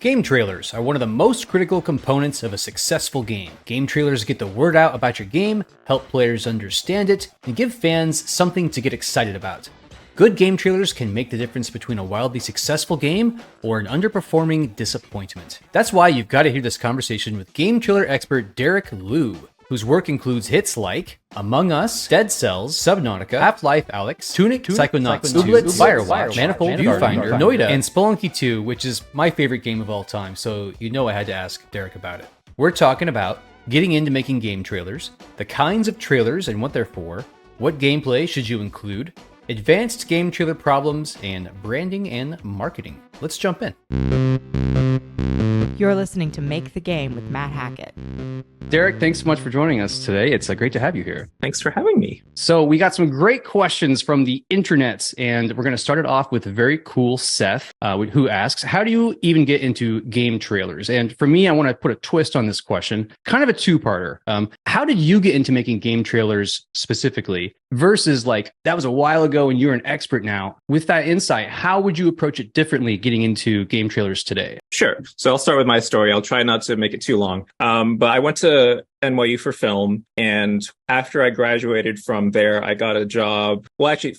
Game trailers are one of the most critical components of a successful game. Game trailers get the word out about your game, help players understand it, and give fans something to get excited about. Good game trailers can make the difference between a wildly successful game or an underperforming disappointment. That's why you've got to hear this conversation with game trailer expert Derek Lieu, whose work includes hits like Among Us, Dead Cells, Subnautica, Half-Life Alyx, Tunic, Psychonauts 2, Firewatch, Manifold Viewfinder, Noida, and Spelunky 2, which is my favorite game of all time, so you know I had to ask Derek about it. We're talking about getting into making game trailers, the kinds of trailers and what they're for, what gameplay should you include, advanced game trailer problems, and branding and marketing. Let's jump in. You're listening to Make the Game with Matt Hackett. Derek, thanks so much for joining us today. It's great to have you here. Thanks for having me. So we got some great questions from the internet, and we're going to start it off with a very cool Seth, who asks, how do you even get into game trailers? And for me, I want to put a twist on this question, kind of a two-parter. How did you get into making game trailers specifically versus like that was a while ago and you're an expert now? With that insight, how would you approach it differently getting into game trailers today? Sure. So I'll start with my story. I'll try not to make it too long. But I went to NYU for film. And after I graduated from there, I got a job. Well, actually,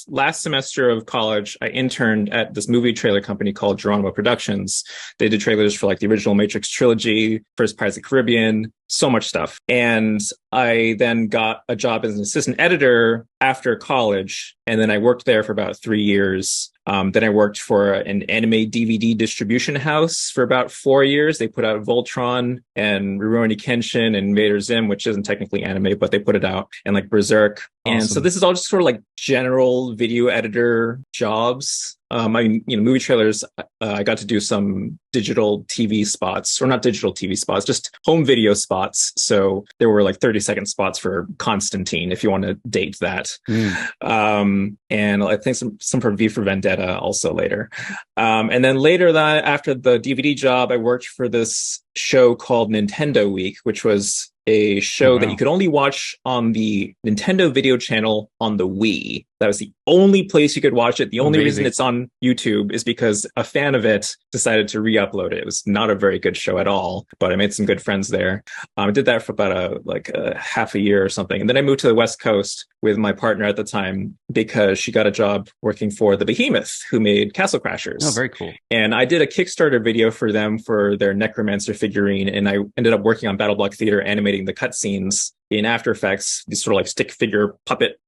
last semester of college, I interned at this movie trailer company called Geronimo Productions. They did trailers for like the original Matrix trilogy, first Pirates of the Caribbean, so much stuff. And I then got a job as an assistant editor after college. And then I worked there for about 3 years. Then I worked for an anime DVD distribution house for about 4 years. They put out Voltron and Rurouni Kenshin and Invader Zim, which isn't technically anime, but they put it out, and like Berserk. Awesome. And so this is all just sort of like general video editor jobs. Movie trailers, I got to do some digital TV spots, or not digital TV spots, just home video spots. So there were like 30-second spots for Constantine, if you want to date that. And I think some for V for Vendetta also later. And then later after the DVD job, I worked for this show called Nintendo Week, which was a show that you could only watch on the Nintendo Video Channel on the Wii. That was the only place you could watch it. The only reason it's on YouTube is because a fan of it decided to re-upload it. It was not a very good show at all, but I made some good friends there. I did that for about a half a year or something. And then I moved to the West Coast with my partner at the time because she got a job working for the Behemoth, who made Castle Crashers. Oh, very cool. And I did a Kickstarter video for them for their Necromancer figurine. And I ended up working on BattleBlock Theater, animating the cutscenes in After Effects, this sort of like stick figure puppet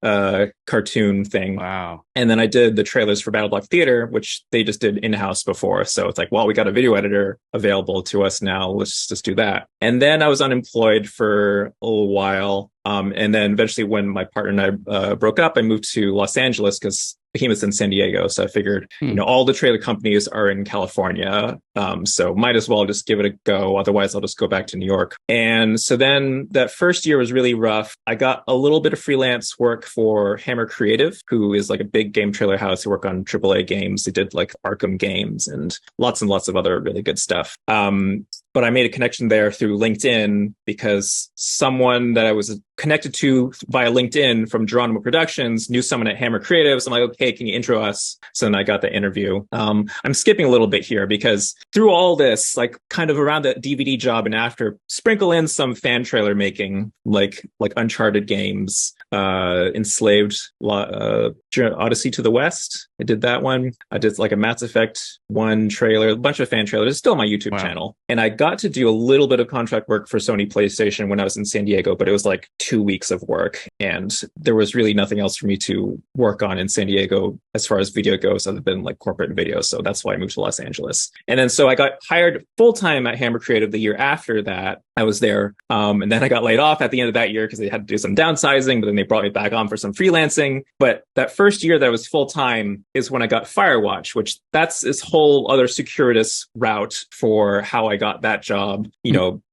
cartoon thing. Wow. And then I did the trailers for BattleBlock Theater, which they just did in-house before. So it's like, well, we got a video editor available to us now. Let's just do that. And then I was unemployed for a little while. And then eventually when my partner and I broke up, I moved to Los Angeles because Behemoth's in San Diego. So I figured, all the trailer companies are in California. So might as well just give it a go. Otherwise, I'll just go back to New York. And so then that first year was really rough. I got a little bit of freelance work for Hammer Creative, who is like a big game trailer house who work on AAA games. They did like Arkham games and lots of other really good stuff. But I made a connection there through LinkedIn because someone that I was connected to via LinkedIn from Geronimo Productions knew someone at Hammer Creative. So I'm like, okay, can you intro us? So then I got the interview. I'm skipping a little bit here because through all this, like kind of around the DVD job and after, sprinkle in some fan trailer making, like Uncharted games, Enslaved, Odyssey to the West. I did that one. I did like a Mass Effect 1 trailer, a bunch of fan trailers. It's still on my YouTube channel. And I got to do a little bit of contract work for Sony PlayStation when I was in San Diego, but it was like 2 weeks of work. And there was really nothing else for me to work on in San Diego as far as video goes other than like corporate video. So that's why I moved to Los Angeles. And then so I got hired full-time at Hammer Creative the year after that. I was there. And then I got laid off at the end of that year because they had to do some downsizing, but then they brought me back on for some freelancing. But that first year that I was full-time is when I got Firewatch, which that's this whole other circuitous route for how I got that job.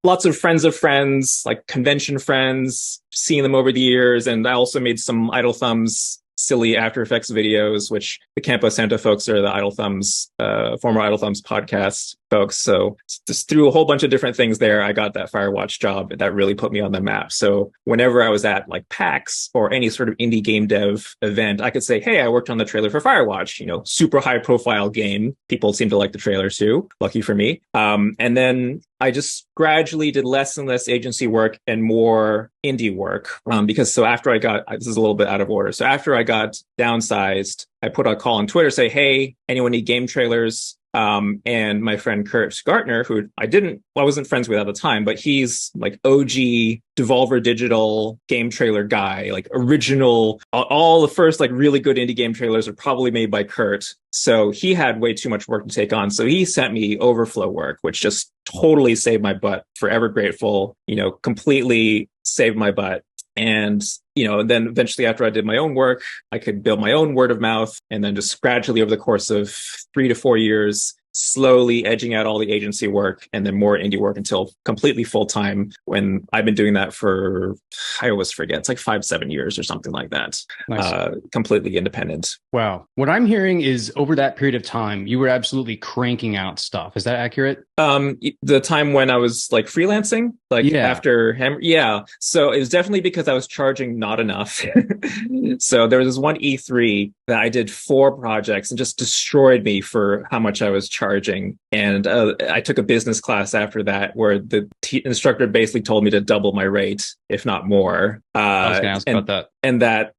Lots of friends, like convention friends, seeing them over the years. And I also made some Idle Thumbs silly After Effects videos, which the Campo Santo folks are the Idle Thumbs, former Idle Thumbs podcast folks. So just through a whole bunch of different things there, I got that Firewatch job that really put me on the map. So whenever I was at like PAX or any sort of indie game dev event, I could say, hey, I worked on the trailer for Firewatch, super high profile game. People seem to like the trailer too. Lucky for me. And then I just gradually did less and less agency work and more indie work. Because after this is a little bit out of order. So after I got downsized, I put a call on Twitter, say, hey, anyone need game trailers? And my friend Kurt Gartner, who I wasn't friends with at the time, but he's like OG Devolver Digital game trailer guy, like original, all the first like really good indie game trailers are probably made by Kurt. So he had way too much work to take on. So he sent me Overflow work, which just totally saved my butt. Forever grateful, completely saved my butt. And, then eventually after I did my own work, I could build my own word of mouth. And then just gradually over the course of 3 to 4 years, slowly edging out all the agency work and then more indie work until completely full time, when I've been doing that for, I always forget, it's like 5-7 years or something like that. Nice. Completely independent. Wow. What I'm hearing is over that period of time, you were absolutely cranking out stuff. Is that accurate? The time when I was like freelancing, after him. Yeah. So it was definitely because I was charging not enough. So there was this one E3 that I did 4 projects and just destroyed me for how much I was charging. And I took a business class after that where the instructor basically told me to double my rate, if not more. I was going to ask about that. And that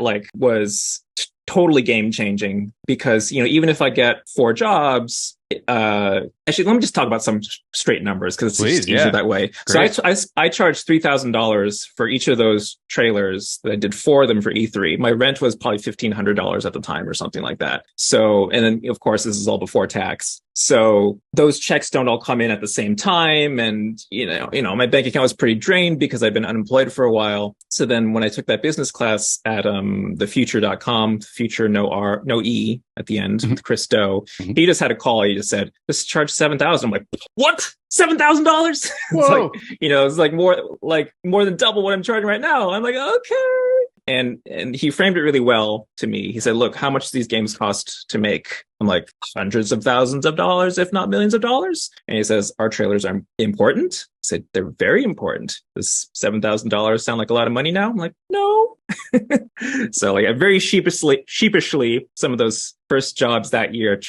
like was totally game changing because, even if I get 4 jobs, actually, let me just talk about some straight numbers because it's easier that way. Great. So I charged $3,000 for each of those trailers that I did 4 of them for E3. My rent was probably $1,500 at the time or something like that. So, and then of course, this is all before tax. So those checks don't all come in at the same time. And, my bank account was pretty drained because I've been unemployed for a while. So then when I took that business class at thefuture.com, future no E at the end, with Chris Doe, he just had a call. He just said, just charge $7,000. I'm like, what? $7,000? It's like, it's like more than double what I'm charging right now. I'm like, okay. And he framed it really well to me. He said, look, how much these games cost to make? I'm like, hundreds of thousands of dollars, if not millions of dollars. And he says, our trailers are important. I said, they're very important. Does $7,000 sound like a lot of money now? I'm like, no. So like I very sheepishly, some of those first jobs that year,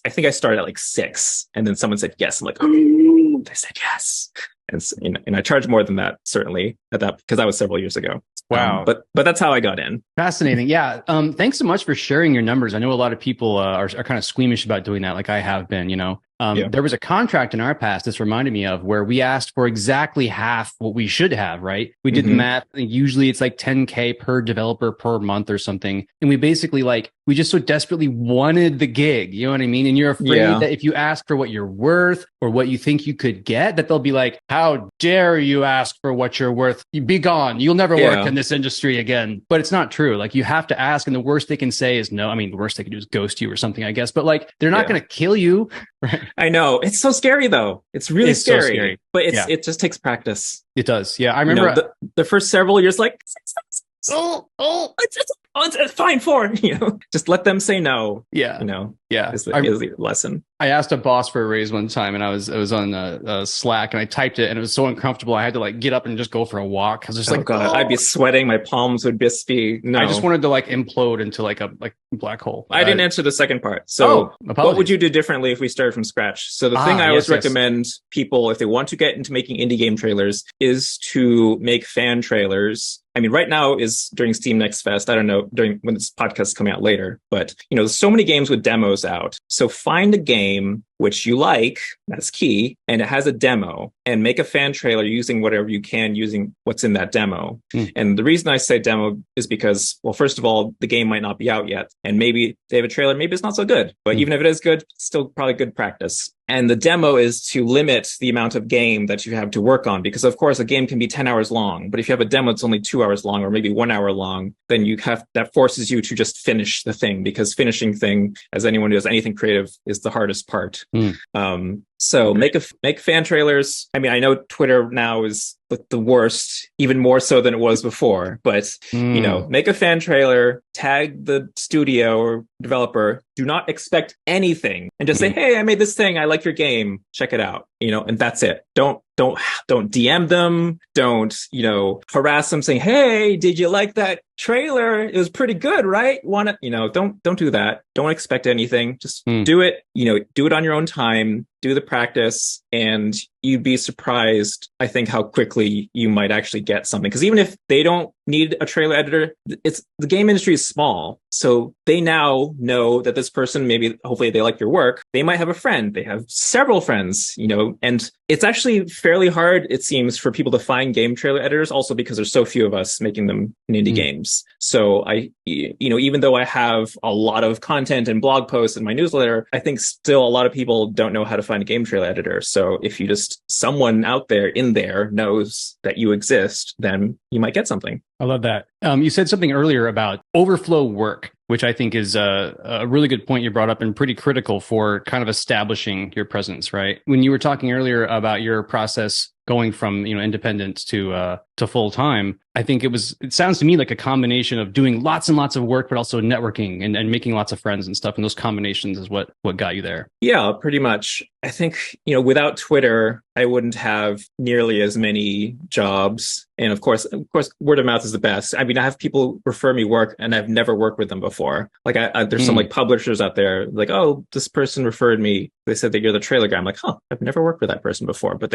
I think I started at like 6. And then someone said yes. I'm like, oh, they said yes. And I charged more than that, certainly, at that because that was several years ago. Wow. But that's how I got in. Fascinating. Yeah. Thanks so much for sharing your numbers. I know a lot of people are kind of squeamish about doing that, like I have been, There was a contract in our past, this reminded me of, where we asked for exactly half what we should have, right? We did the math. Usually it's like $10K per developer per month or something. And we basically we just so desperately wanted the gig. You know what I mean? And you're afraid that if you ask for what you're worth or what you think you could get, that they'll be like, how dare you ask for what you're worth? You be gone. You'll never work in this industry again. But it's not true. Like you have to ask. And the worst they can say is no. I mean, the worst they can do is ghost you or something, I guess. But they're not going to kill you. Right? I know. It's so scary though. It's really scary. So scary. But it just takes practice. It does. Yeah. I remember the first several years, it's fine for, just let them say no. Yeah. Is the lesson. I asked a boss for a raise one time and I was on Slack and I typed it and it was so uncomfortable. I had to get up and just go for a walk. I was just I'd be sweating. My palms would just be, no. I just wanted to implode into a black hole. I didn't answer the second part. So what would you do differently if we started from scratch? So the thing I always recommend people, if they want to get into making indie game trailers, is to make fan trailers. I mean, right now is during Steam Next Fest. I don't know when this podcast is coming out later, but there's so many games with demos out. So find a game which you like, that's key, and it has a demo, and make a fan trailer using whatever you can, using what's in that demo. And the reason I say demo is because, well, first of all, the game might not be out yet, and maybe they have a trailer, maybe it's not so good, but even if it is good, it's still probably good practice. And the demo is to limit the amount of game that you have to work on, because of course a game can be 10 hours long, but if you have a demo that's only 2 hours long or maybe 1 hour long, then that forces you to just finish the thing, because finishing thing, as anyone who does anything creative, is the hardest part. So make fan trailers. I mean, I know Twitter now is the worst, even more so than it was before. But, make a fan trailer, tag the studio or developer, do not expect anything, and just say, hey, I made this thing. I like your game. Check it out. And that's it. Don't DM them. Don't, harass them saying, hey, did you like that trailer? It was pretty good, right? Don't do that. Don't expect anything. Just do it, do it on your own time, do the practice, and you'd be surprised, I think, how quickly you might actually get something. Because even if they don't need a trailer editor, the game industry is small. So they now know that this person, maybe, hopefully they like your work. They might have a friend. They have several friends, and it's actually fairly hard, it seems, for people to find game trailer editors, also because there's so few of us making them in indie games. So even though I have a lot of content and blog posts in my newsletter, I think still a lot of people don't know how to find a game trailer editor. So if you someone out there in there knows that you exist, then you might get something. I love that. You said something earlier about overflow work, which I think is a really good point you brought up and pretty critical for kind of establishing your presence, right? When you were talking earlier about your process going from independent to full time, I think it sounds to me like a combination of doing lots and lots of work, but also networking and making lots of friends and stuff. And those combinations is what got you there. Yeah, pretty much. I think, without Twitter, I wouldn't have nearly as many jobs. And of course, word of mouth is the best. I mean, I have people refer me work and I've never worked with them before. Like there's some like publishers out there like, oh, this person referred me. They said that you're the trailer guy. I'm like, I've never worked with that person before, but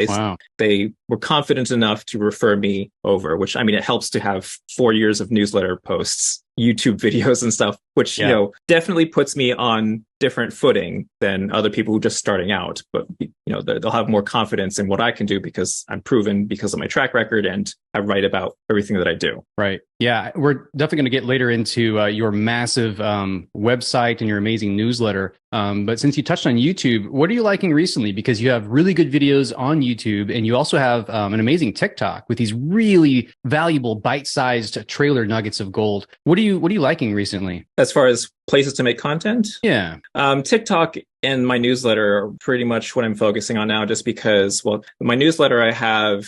they were confident enough to refer me over, which, I mean, it helps to have 4 years of newsletter posts, YouTube videos and stuff, which, definitely puts me on different footing than other people who are just starting out. But, they'll have more confidence in what I can do because I'm proven because of my track record and I write about everything that I do. Right. Yeah. We're definitely going to get later into your massive website and your amazing newsletter. But since you touched on YouTube, what are you liking recently? Because you have really good videos on YouTube and you also have an amazing TikTok with these really valuable bite-sized trailer nuggets of gold. What are you liking recently? As far as places to make content? Yeah. TikTok and my newsletter are pretty much what I'm focusing on now, just because, my newsletter, I have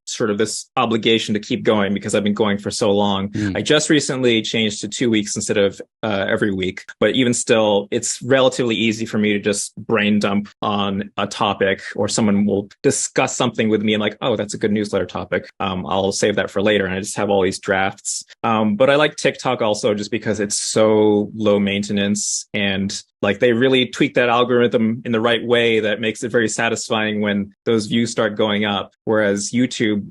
sort of this obligation to keep going because I've been going for so long. I just recently changed to 2 weeks instead of every week. But even still, it's relatively easy for me to just brain dump on a topic, or someone will discuss something with me and like, oh, that's a good newsletter topic. I'll save that for later. And I just have all these drafts. But I like TikTok also just because it's so low maintenance and like they really tweak that algorithm in the right way that makes it very satisfying when those views start going up. Whereas YouTube,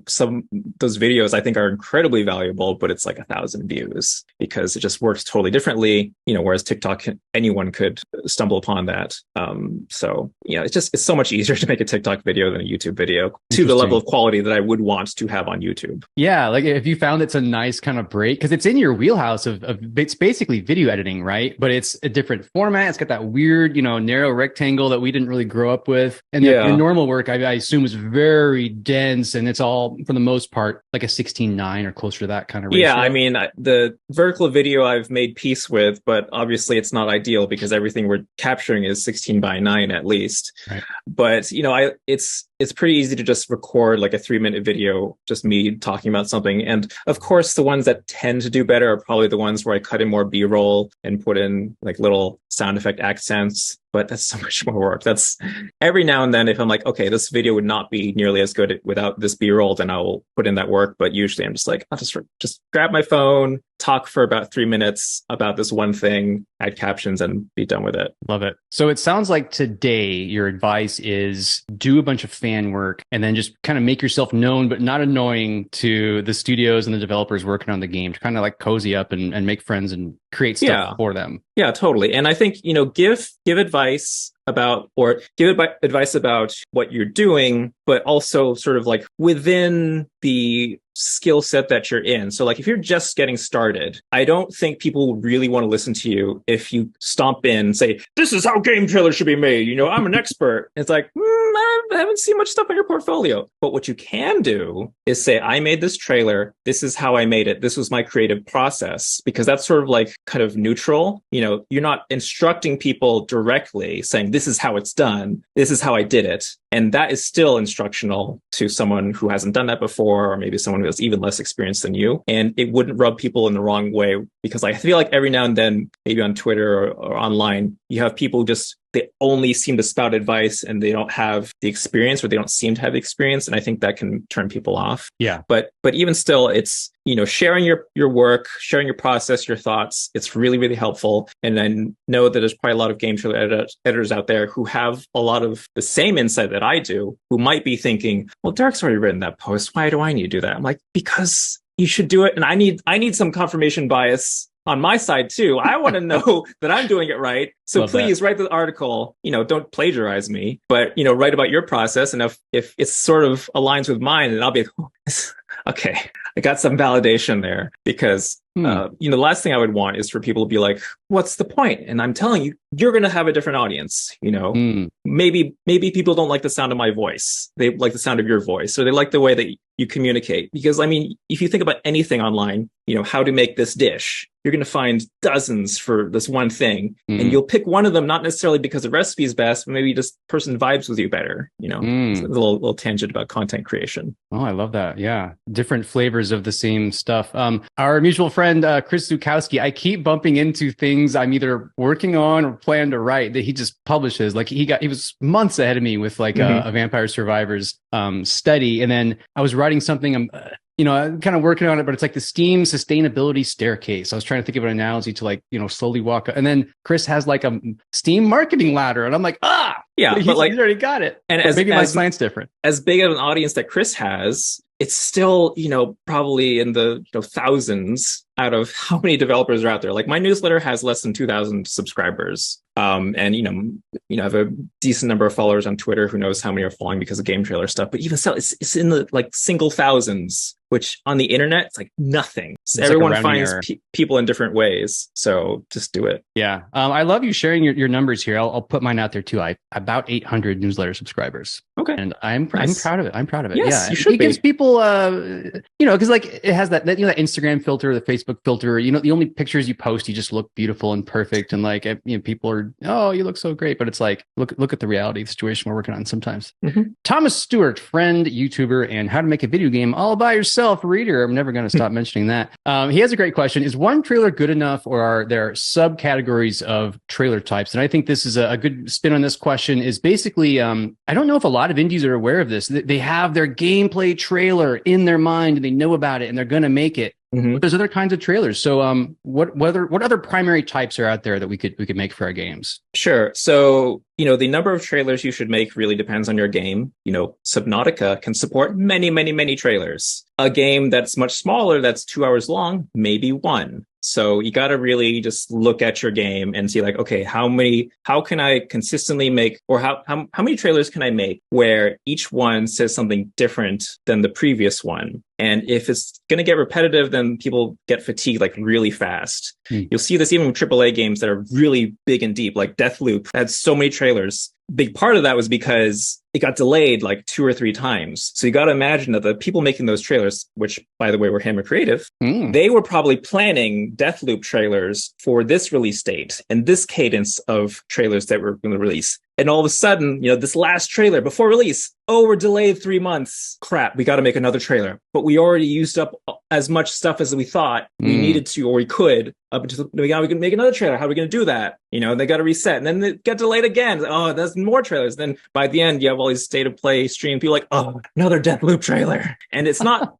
some those videos I think are incredibly valuable, but it's like 1,000 views because it just works totally differently. Whereas TikTok, anyone could stumble upon that. It's so much easier to make a TikTok video than a YouTube video to the level of quality that I would want to have on YouTube. Yeah, like if you found it's a nice kind of break, because it's in your wheelhouse of it's basically video editing, right? But it's a different format. It's got that weird, narrow rectangle that we didn't really grow up with. And your normal work, I assume, is very dense, and it's all, for the most part, like a 16:9 or closer to that kind of ratio. Yeah, I mean, the vertical video I've made peace with, but obviously it's not ideal because everything we're capturing is 16:9 at least. Right. But, it's pretty easy to just record like a 3-minute video, just me talking about something. And of course, the ones that tend to do better are probably the ones where I cut in more B-roll and put in like little sound effect accents. But that's so much more work. That's every now and then, if I'm like, okay, this video would not be nearly as good without this B-roll, then I will put in that work. But usually I'm just like, I'll just grab my phone, talk for about 3 minutes about this one thing, add captions, and be done with it. Love it. So it sounds like today your advice is do a bunch of fan work and then just kind of make yourself known, but not annoying to the studios and the developers working on the game, to kind of like cozy up and make friends and create stuff for them. Yeah, totally. And I think, give advice about what you're doing, but also sort of like within the skill set that you're in. So like if you're just getting started, I don't think people really want to listen to you if you stomp in and say, this is how game trailers should be made. I'm an expert. It's like, I haven't seen much stuff on your portfolio. But what you can do is say, I made this trailer. This is how I made it. This was my creative process, because that's sort of like kind of neutral. You're not instructing people directly saying, this is how it's done. This is how I did it. And that is still instructional to someone who hasn't done that before, or maybe someone who has even less experience than you. And it wouldn't rub people in the wrong way, because I feel like every now and then, maybe on Twitter or online, you have people they only seem to spout advice and they don't have the experience, or they don't seem to have the experience. And I think that can turn people off. Yeah. But even still, it's, sharing your work, sharing your process, your thoughts. It's really, really helpful. And I know that there's probably a lot of game trailer editors out there who have a lot of the same insight that I do, who might be thinking, well, Derek's already written that post. Why do I need to do that? I'm like, because you should do it. And I need some confirmation bias on my side too. I want to know that I'm doing it right. So Love please write the article, don't plagiarize me, but, write about your process. And if it sort of aligns with mine, then I'll be like, oh, okay, I got some validation there, because, the last thing I would want is for people to be like, what's the point? And I'm telling you, you're going to have a different audience. Maybe people don't like the sound of my voice. They like the sound of your voice, or they like the way that you communicate. Because if you think about anything online, how to make this dish, you're going to find dozens for this one thing, and you'll pick one of them, not necessarily because the recipe is best, but maybe just person vibes with you better. So it's a little tangent about content creation. Oh, I love that. Yeah. Different flavors of the same stuff. Our mutual friend, Chris Zukowski, I keep bumping into things I'm either working on or plan to write that he just publishes. Like he was months ahead of me with like a Vampire Survivors study. And then I was writing something, I'm kind of working on it, but it's like the Steam sustainability staircase. I was trying to think of an analogy to slowly walk up. And then Chris has like a Steam marketing ladder. And I'm like, yeah, he's already got it. And maybe my slant's different. As big of an audience that Chris has, it's still, probably in the thousands out of how many developers are out there. Like my newsletter has less than 2,000 subscribers. And, I have a decent number of followers on Twitter. Who knows how many are following because of game trailer stuff. But even so, it's in the single thousands, which on the internet, it's like nothing. So everyone finds people in different ways. So just do it. Yeah. I love you sharing your numbers here. I'll put mine out there too. I about 800 newsletter subscribers. Okay. And I'm proud of it. I'm proud of it. Yes, yeah. You should it gives people, because it has that that Instagram filter, the Facebook filter, the only pictures you post, you just look beautiful and perfect. And people are, oh, you look so great. But it's like, look at the reality of the situation we're working on sometimes. Thomas Stewart, friend, YouTuber, and How to Make a Video Game All by Yourself reader. I'm never going to stop mentioning that. He has a great question. Is one trailer good enough, or are there subcategories of trailer types? And I think this is a good spin on this question is basically, I don't know if a lot of indies are aware of this. They have their gameplay trailer in their mind and they know about it and they're going to make it. But there's other kinds of trailers. So what other primary types are out there that we could make for our games? Sure. So, the number of trailers you should make really depends on your game. Subnautica can support many, many, many trailers. A game that's much smaller, that's 2 hours long, maybe one. So you got to really just look at your game and see like, okay, how can I consistently make, or how many trailers can I make where each one says something different than the previous one? And if it's going to get repetitive, then people get fatigued like really fast. You'll see this even with AAA games that are really big and deep, like Deathloop had so many trailers. Big part of that was because it got delayed like 2 or 3 times. So you got to imagine that the people making those trailers, which by the way were Hammer Creative, they were probably planning Deathloop trailers for this release date and this cadence of trailers that were going to release. And all of a sudden, this last trailer before release, we're delayed 3 months. Crap, we got to make another trailer. But we already used up as much stuff as we thought we needed to, or we could, up until we can make another trailer. How are we going to do that? They got to reset. And then it got delayed again. Oh, there's more trailers. Then by the end, you have all these state of play stream people like, oh, another Deathloop trailer. And it's not,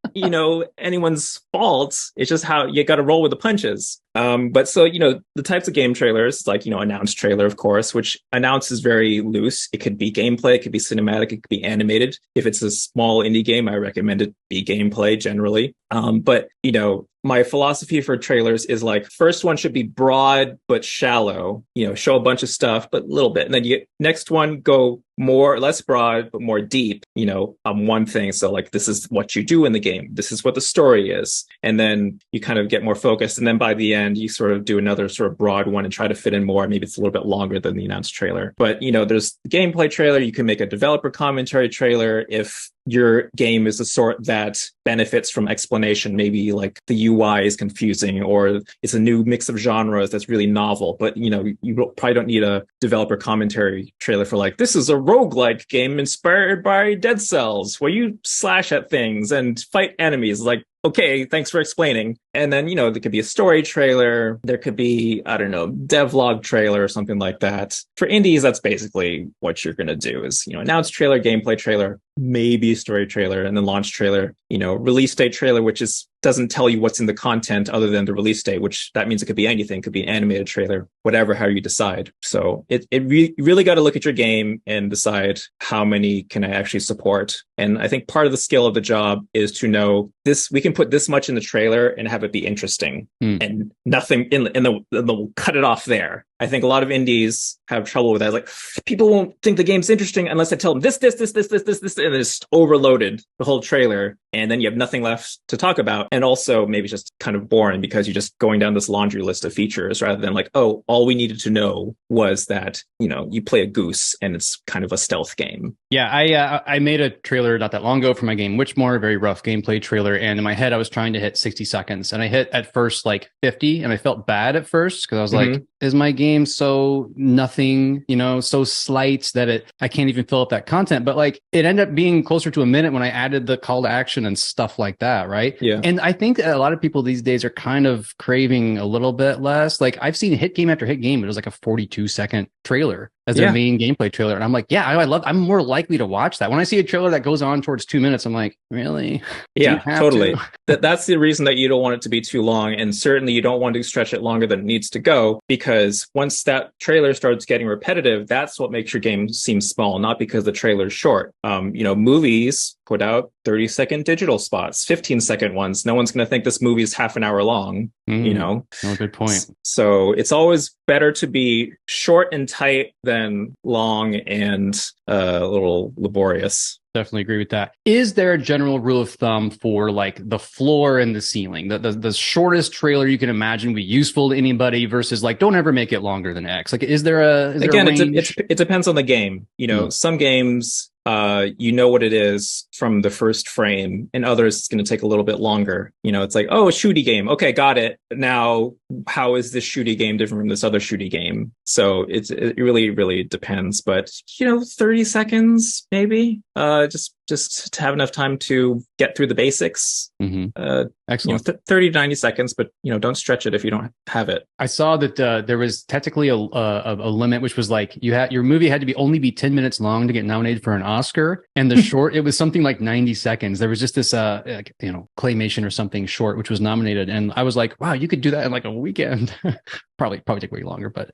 anyone's fault. It's just how you got to roll with the punches. But so, the types of game trailers, like, announced trailer, of course, which announce is very loose. It could be gameplay, it could be cinematic, it could be animated. If it's a small indie game, I recommend it be gameplay generally. But, my philosophy for trailers is like, first one should be broad but shallow, show a bunch of stuff, but a little bit. And then next one, go less broad, but more deep, on one thing. So like, this is what you do in the game. This is what the story is. And then you kind of get more focused. And then by the end, you sort of do another sort of broad one and try to fit in more. Maybe it's a little bit longer than the announced trailer. But, there's the gameplay trailer. You can make a developer commentary trailer if your game is the sort that benefits from explanation. Maybe like the UI is confusing, or it's a new mix of genres that's really novel. But, you probably don't need a developer commentary trailer for like, this is a roguelike game inspired by Dead Cells where you slash at things and fight enemies. Like, okay, thanks for explaining. And then, there could be a story trailer. There could be, I don't know, devlog trailer or something like that. For indies, that's basically what you're going to do is, announce trailer, gameplay trailer, maybe story trailer, and then launch trailer, release date trailer, which doesn't tell you what's in the content other than the release date, which that means it could be anything. It could be an animated trailer, whatever, how you decide. So you really got to look at your game and decide how many can I actually support. And I think part of the skill of the job is to know this, we can put this much in the trailer and have it be interesting and nothing we'll cut it off there. I think a lot of indies have trouble with that. Like, people won't think the game's interesting unless I tell them this, and it's overloaded the whole trailer. And then you have nothing left to talk about. And also maybe it's just kind of boring because you're just going down this laundry list of features rather than like, oh, all we needed to know was that, you play a goose and it's kind of a stealth game. Yeah, I made a trailer not that long ago for my game Witchmore, a very rough gameplay trailer. And in my head, I was trying to hit 60 seconds. And I hit at first like 50. And I felt bad at first because I was like, is my game so nothing, so slight that I can't even fill up that content? But like, it ended up being closer to a minute when I added the call to action and stuff like that, right? Yeah. And I think a lot of people these days are kind of craving a little bit less. Like, I've seen hit game after hit game. It was like a 42-second trailer as their main gameplay trailer. And I'm like, I'm more likely to watch that. When I see a trailer that goes on towards 2 minutes, I'm like, really? Yeah, totally. That's the reason that you don't want it to be too long. And certainly you don't want to stretch it longer than it needs to go, because once that trailer starts getting repetitive, that's what makes your game seem small, not because the trailer's short. Movies put out 30-second digital spots, 15-second ones. No one's going to think this movie is half an hour long, Oh, good point. So it's always better to be short and tight than long and a little laborious. Definitely agree with that. Is there a general rule of thumb for like the floor and the ceiling? The shortest trailer you can imagine would be useful to anybody versus like, don't ever make it longer than X. Like, is there a range? It depends on the game. Some games, what it is from the first frame, and others it's going to take a little bit longer. It's like, oh, a shooty game. Okay, got it. Now, how is this shooty game different from this other shooty game? So it really, really depends. But 30 seconds maybe. Just to have enough time to get through the basics. Excellent. 30 to 90 seconds, but don't stretch it if you don't have it. I saw that there was technically a limit, which was like your movie had to only be 10 minutes long to get nominated for an Oscar, and the short it was something like 90 seconds. There was just this claymation or something short which was nominated, and I was like, wow, you could do that in like a weekend. probably take way longer, but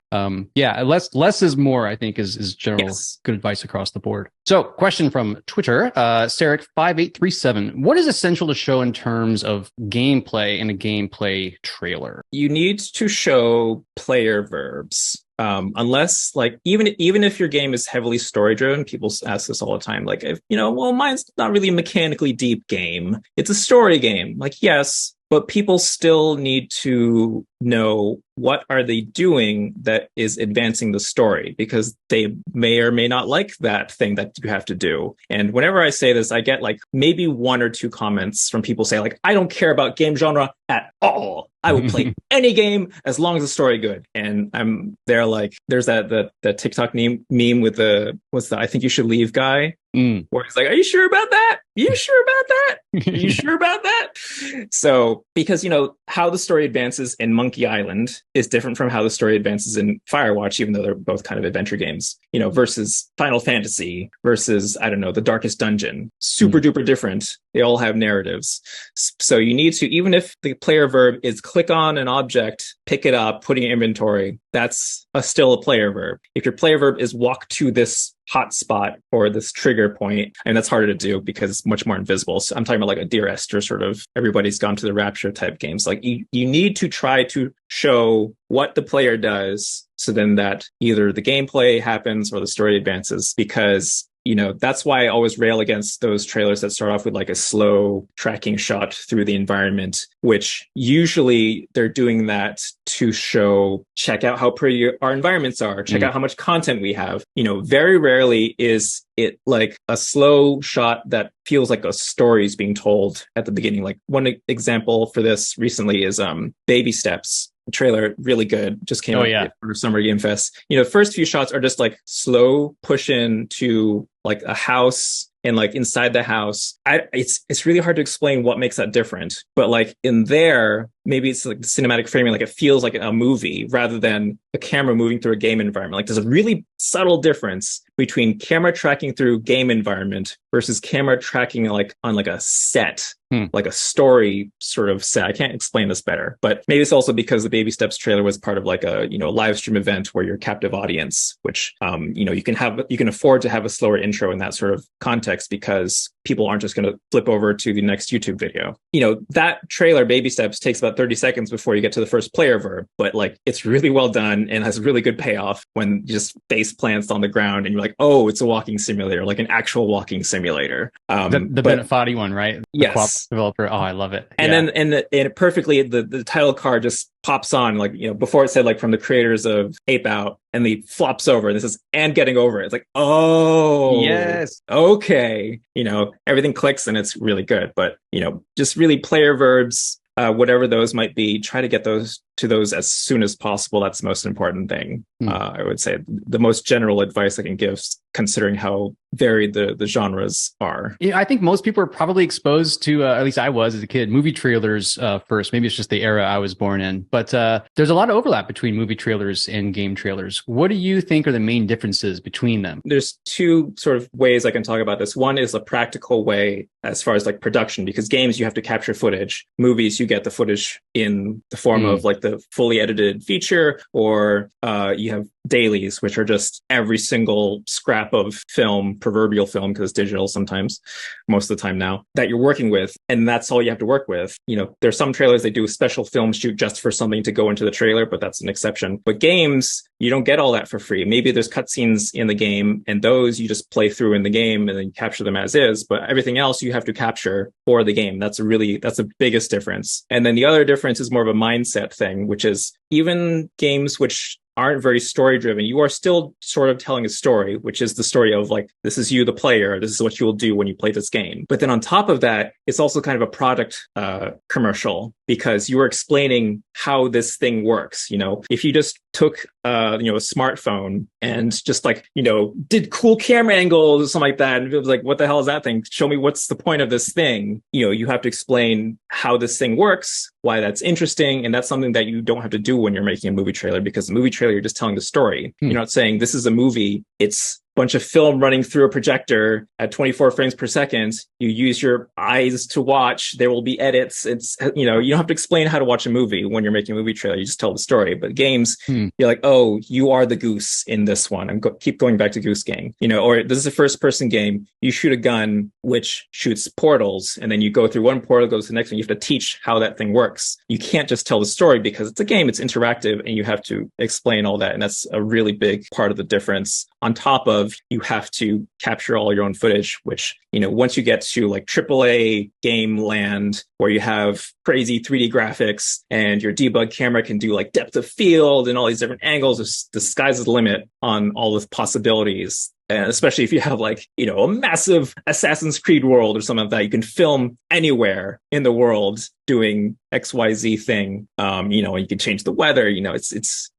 less is more, I think, is general good advice across the board. So, question from Twitter, Sarek5837. What is essential to show in terms of gameplay in a gameplay trailer? You need to show player verbs. Unless like, even if your game is heavily story driven, people ask this all the time. Like, mine's not really a mechanically deep game. It's a story game. Like, yes, but people still need to know what are they doing that is advancing the story, because they may or may not like that thing that you have to do. And whenever I say this, I get like maybe one or two comments from people say like, I don't care about game genre at all. I will play any game as long as the story good. And they're like, there's that TikTok meme with I think you should leave guy. Where he's like, are you sure about that? You sure about that? Are you sure about that? So, because, how the story advances in Monkey Island is different from how the story advances in Firewatch, even though they're both kind of adventure games, versus Final Fantasy versus, I don't know, The Darkest Dungeon. Super duper different. They all have narratives. So you need to, even if the player verb is click on an object, pick it up, put in your inventory, that's still a player verb. If your player verb is walk to this hotspot or this trigger point, and that's harder to do because it's much more invisible. So I'm talking about like a Dear Esther sort of everybody's gone to the rapture type games. Like you need to try to show what the player does so then that either the gameplay happens or the story advances, because that's why I always rail against those trailers that start off with like a slow tracking shot through the environment, which usually they're doing that to show, check out how pretty our environments are, check out how much content we have. Very rarely is it like a slow shot that feels like a story is being told at the beginning. Like one example for this recently is Baby Steps. Trailer, really good, just came out for Summer Game Fest. The first few shots are just like slow push in to like a house, and like inside the house, it's really hard to explain what makes that different. But like in there, maybe it's like the cinematic framing, like it feels like a movie rather than a camera moving through a game environment. Like there's a really subtle difference between camera tracking through game environment versus camera tracking like on like a set, like a story sort of set. I can't explain this better, but maybe it's also because the Baby Steps trailer was part of like a live stream event where you're a captive audience, which you can afford to have a slower intro in that sort of context because people aren't just going to flip over to the next YouTube video. That trailer, Baby Steps, takes about 30 seconds before you get to the first player verb, but like it's really well done and has really good payoff when you just face plants on the ground and you're like, oh, it's a walking simulator, like an actual walking simulator. The Bennett Foddy one, right? Yes. Developer. Oh, I love it. And then and perfectly the title card just pops on, like before it said like from the creators of Ape Out, and he flops over and this is and getting over it. It's like, oh yes, okay, everything clicks and it's really good. But just really player verbs, whatever those might be, try to get those to those as soon as possible. That's the most important thing. I would say the most general advice I can give, considering how varied the genres are. I think most people are probably exposed to, at least I was as a kid, movie trailers first. Maybe it's just the era I was born in. But there's a lot of overlap between movie trailers and game trailers. What do you think are the main differences between them? There's two sort of ways I can talk about this. One is a practical way as far as like production, because games, you have to capture footage. Movies, you get the footage in the form of like the fully edited feature, or you have dailies, which are just every single scrap of film, proverbial film, because it's digital sometimes, most of the time now, that you're working with. And that's all you have to work with. There's some trailers, they do a special film shoot just for something to go into the trailer, but that's an exception. But games, you don't get all that for free. Maybe there's cutscenes in the game, and those you just play through in the game and then capture them as is. But everything else you have to capture for the game. That's the biggest difference. And then the other difference is more of a mindset thing, which is even games which aren't very story driven, you are still sort of telling a story, which is the story of like, this is you, the player, this is what you will do when you play this game. But then on top of that, it's also kind of a product commercial, because you are explaining how this thing works. If you just took a smartphone and just like did cool camera angles or something like that, and it was like, what the hell is that thing? Show me what's the point of this thing. You have to explain how this thing works, why that's interesting, and that's something that you don't have to do when you're making a movie trailer, because the movie trailer, you're just telling the story. You're not saying this is a movie, it's bunch of film running through a projector at 24 frames per second. You use your eyes to watch. There will be edits. It's, you don't have to explain how to watch a movie when you're making a movie trailer. You just tell the story. But games, you're like, oh, you are the goose in this one. And keep going back to Goose Gang, or this is a first person game. You shoot a gun, which shoots portals. And then you go through one portal, goes to the next one. You have to teach how that thing works. You can't just tell the story because it's a game, it's interactive, and you have to explain all that. And that's a really big part of the difference. On top of, you have to capture all your own footage, which, once you get to like AAA game land where you have crazy 3D graphics and your debug camera can do like depth of field and all these different angles, the sky's the limit on all the possibilities. And especially if you have like, a massive Assassin's Creed world or something like that, you can film anywhere in the world doing XYZ thing. And you can change the weather,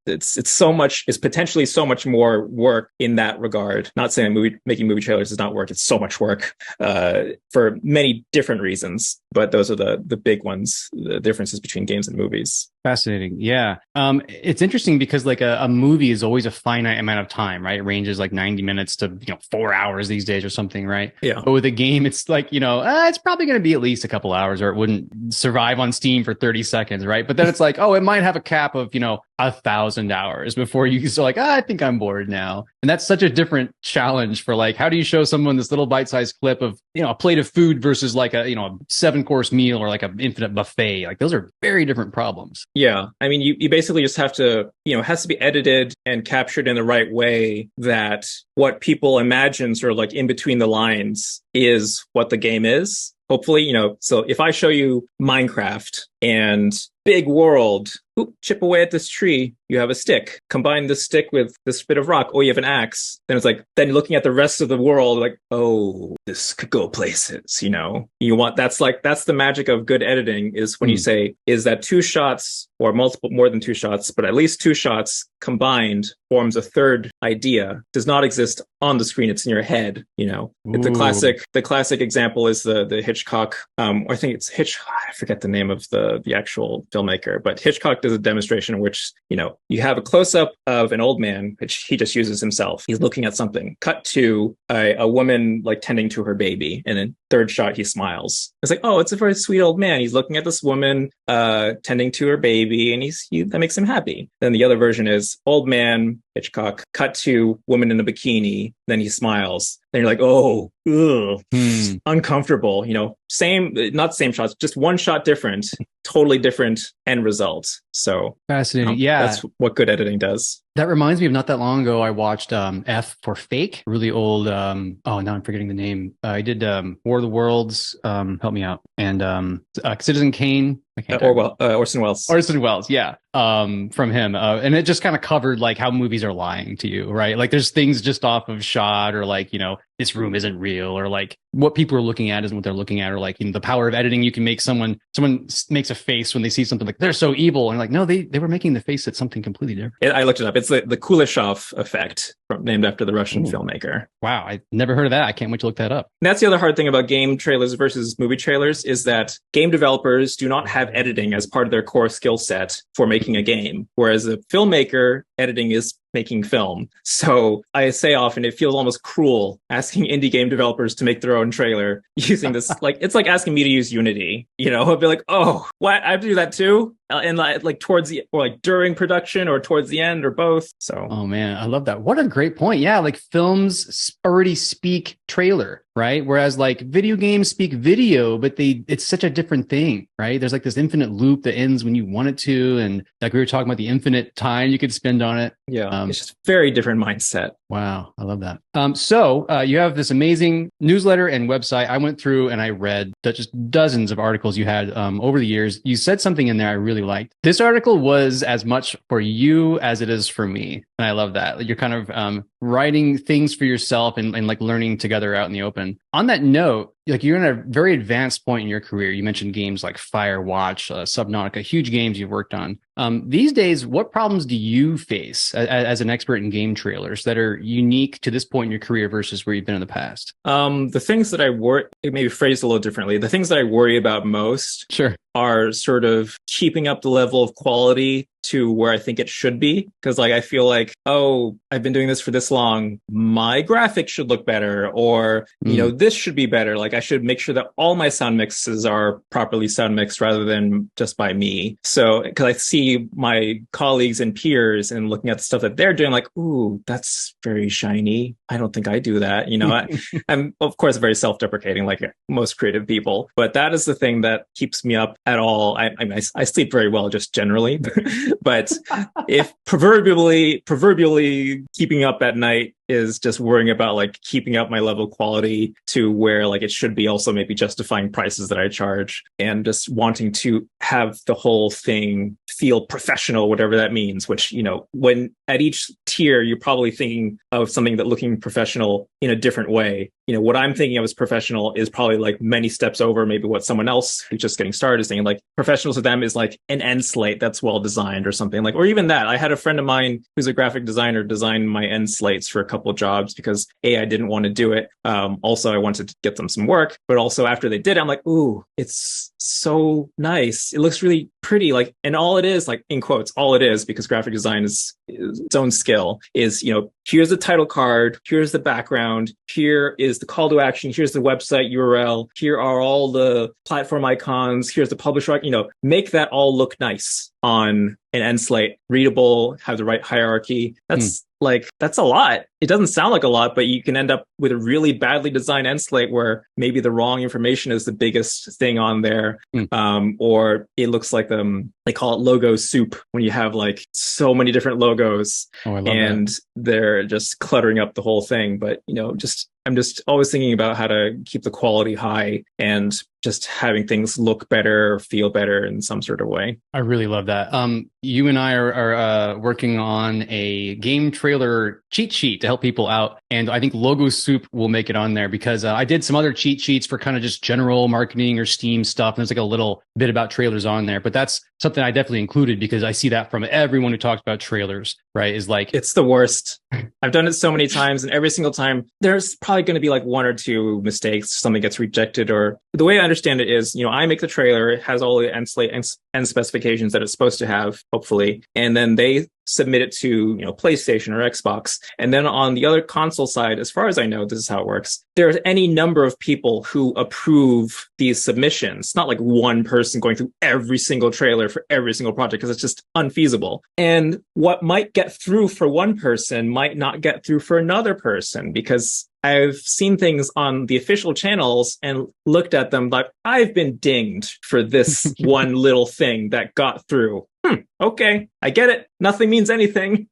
it's so much, it's potentially so much more work in that regard. Not saying making movie trailers is not work. It's so much work for many different reasons, but those are the big ones, the differences between games and movies. Fascinating. Yeah. It's interesting because like a movie is always a finite amount of time, right? It ranges like 90 minutes to, 4 hours these days or something, right? Yeah. But with a game, it's like, it's probably going to be at least a couple hours or it wouldn't survive on Steam for 30 seconds, right? But then it's like, oh, it might have a cap of, 1,000 hours before you start like, I think I'm bored now. And that's such a different challenge for like, how do you show someone this little bite-sized clip of, a plate of food versus like a 7-course meal or like an infinite buffet? Like those are very different problems. Yeah. I mean, you basically just have to, it has to be edited and captured in the right way that what people imagine sort of like in between the lines is what the game is. Hopefully, so if I show you Minecraft and big world, chip away at this tree, you have a stick. Combine this stick with this bit of rock, you have an axe. Then it's like, then looking at the rest of the world, like, this could go places, You want, that's the magic of good editing is when you say, is that 2 shots or more than 2 shots, but at least 2 shots combined forms a third idea, does not exist on the screen, it's in your head, The classic example is the Hitchcock, I think it's I forget the name of the actual filmmaker, but Hitchcock does a demonstration in which, you have a close-up of an old man, which he just uses himself. He's looking at something. Cut to a woman like tending to her baby, and then third shot, he smiles. It's like, it's a very sweet old man. He's looking at this woman tending to her baby, and that makes him happy. Then the other version is old man, Hitchcock, cut to woman in a bikini, then he smiles. Then you're like, uncomfortable, not same shots, just one shot different, totally different end result. So fascinating. Yeah. That's what good editing does. That reminds me of not that long ago, I watched F for Fake, really old. Now I'm forgetting the name. I did War of the Worlds, help me out. And Citizen Kane. Orson Welles. Orson Welles, yeah. From him. And it just kind of covered like how movies are lying to you, right? Like there's things just off of shot or like, this room isn't real or like what people are looking at isn't what they're looking at or like, the power of editing. You can make someone makes a face when they see something like they're so evil. And like, no, they were making the face at something completely different. I looked it up. It's the Kuleshov effect named after the Russian filmmaker. Wow. I never heard of that. I can't wait to look that up. And that's the other hard thing about game trailers versus movie trailers is that game developers do not have editing as part of their core skill set for making a game. Whereas a filmmaker, editing is making film. So I say often it feels almost cruel asking indie game developers to make their own trailer using this. Like, it's like asking me to use Unity, I'd be like, what? I have to do that too? And like towards the, or like during production or towards the end or both. So, oh man, I love that. What a great point. Yeah. Like films already speak trailer, right? Whereas like video games speak video, but it's such a different thing, right? There's like this infinite loop that ends when you want it to. And like we were talking about the infinite time you could spend on it. Yeah. It's just very different mindset. Wow. I love that. So you have this amazing newsletter and website. I went through and I read just dozens of articles you had over the years. You said something in there I really liked. This article was as much for you as it is for me. And I love that. You're kind of writing things for yourself and like learning together out in the open. On that note, like you're in a very advanced point in your career. You mentioned games like Firewatch, Subnautica, huge games you've worked on. These days, what problems do you face as an expert in game trailers that are unique to this point in your career versus where you've been in the past? The things that I worry, maybe phrased a little differently, the things that I worry about most are sort of keeping up the level of quality to where I think it should be. Because like I feel like, I've been doing this for this long, my graphics should look better, or this should be better. Like I should make sure that all my sound mixes are properly sound mixed rather than just by me. So because I see my colleagues and peers and looking at the stuff that they're doing, like, ooh, that's very shiny. I don't think I do that. I'm of course very self-deprecating like most creative people, but that is the thing that keeps me up at all. I sleep very well just generally. But if proverbially keeping up at night is just worrying about like keeping up my level of quality to where like it should be, also maybe justifying prices that I charge and just wanting to have the whole thing feel professional, whatever that means, which, when at each tier, you're probably thinking of something that looking professional in a different way. What I'm thinking of as professional is probably like many steps over maybe what someone else who's just getting started is thinking. Like professional to them is like an end slate that's well designed or something like, or even that. I had a friend of mine who's a graphic designer design my end slates for a couple of jobs because I didn't want to do it. Also, I wanted to get them some work, but also after they did it, I'm like, ooh, it's so nice. It looks really pretty. Like, and all it is, like in quotes, all it is, because graphic design is its own skill, is, here's the title card, here's the background, here is the call to action, here's the website URL, here are all the platform icons, here's the publisher, make that all look nice on an end slate, readable, have the right hierarchy. That's like, that's a lot. It doesn't sound like a lot, but you can end up with a really badly designed end slate where maybe the wrong information is the biggest thing on there. Or it looks like they call it logo soup when you have like so many different logos and they're just cluttering up the whole thing. But, I'm just always thinking about how to keep the quality high and just having things look better, feel better in some sort of way. I really love that. You and I are working on a game trailer cheat sheet to help people out. And I think Logo Soup will make it on there because I did some other cheat sheets for kind of just general marketing or Steam stuff. And there's like a little bit about trailers on there. But that's something I definitely included because I see that from everyone who talks about trailers, right? Is like, it's the worst. I've done it so many times, and every single time there's probably going to be like one or two mistakes. Something gets rejected, or the way I understand it is, I make the trailer, it has all the end slate and specifications that it's supposed to have, hopefully. And then they submit it to, PlayStation or Xbox. And then on the other console side, as far as I know, this is how it works. There's any number of people who approve these submissions, not like one person going through every single trailer for every single project, because it's just unfeasible. And what might get through for one person might not get through for another person, because I've seen things on the official channels and looked at them like, I've been dinged for this one little thing that got through. Okay, I get it. Nothing means anything.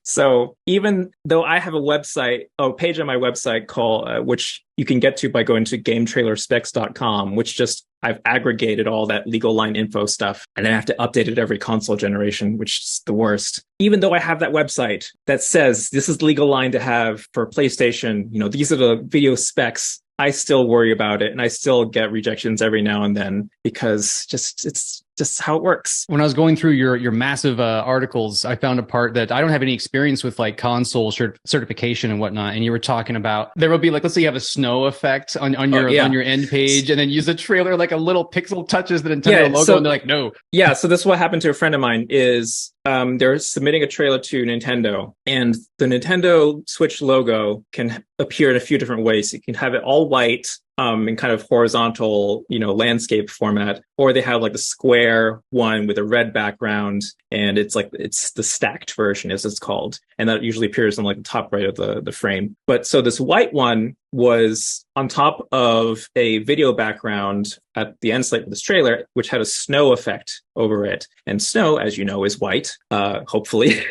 So even though I have a page on my website called, which you can get to by going to gametrailerspecs.com, which just I've aggregated all that legal line info stuff, and then I have to update it every console generation, which is the worst. Even though I have that website that says this is legal line to have for PlayStation, these are the video specs, I still worry about it, and I still get rejections every now and then because it's just how it works. When I was going through your massive articles, I found a part that I don't have any experience with, like console certification and whatnot. And you were talking about there will be like, let's say you have a snow effect on your end page, and then use a trailer like a little pixel touches the Nintendo logo, and they're like, no. Yeah, so this is what happened to a friend of mine. Is they're submitting a trailer to Nintendo, and the Nintendo Switch logo can appear in a few different ways. You can have it all white, in kind of horizontal, landscape format, or they have like the square one with a red background, and it's the stacked version, as it's called, and that usually appears on like the top right of the frame. But so this white one was on top of a video background at the end slate of this trailer, which had a snow effect over it. And snow, as you know, is white, hopefully.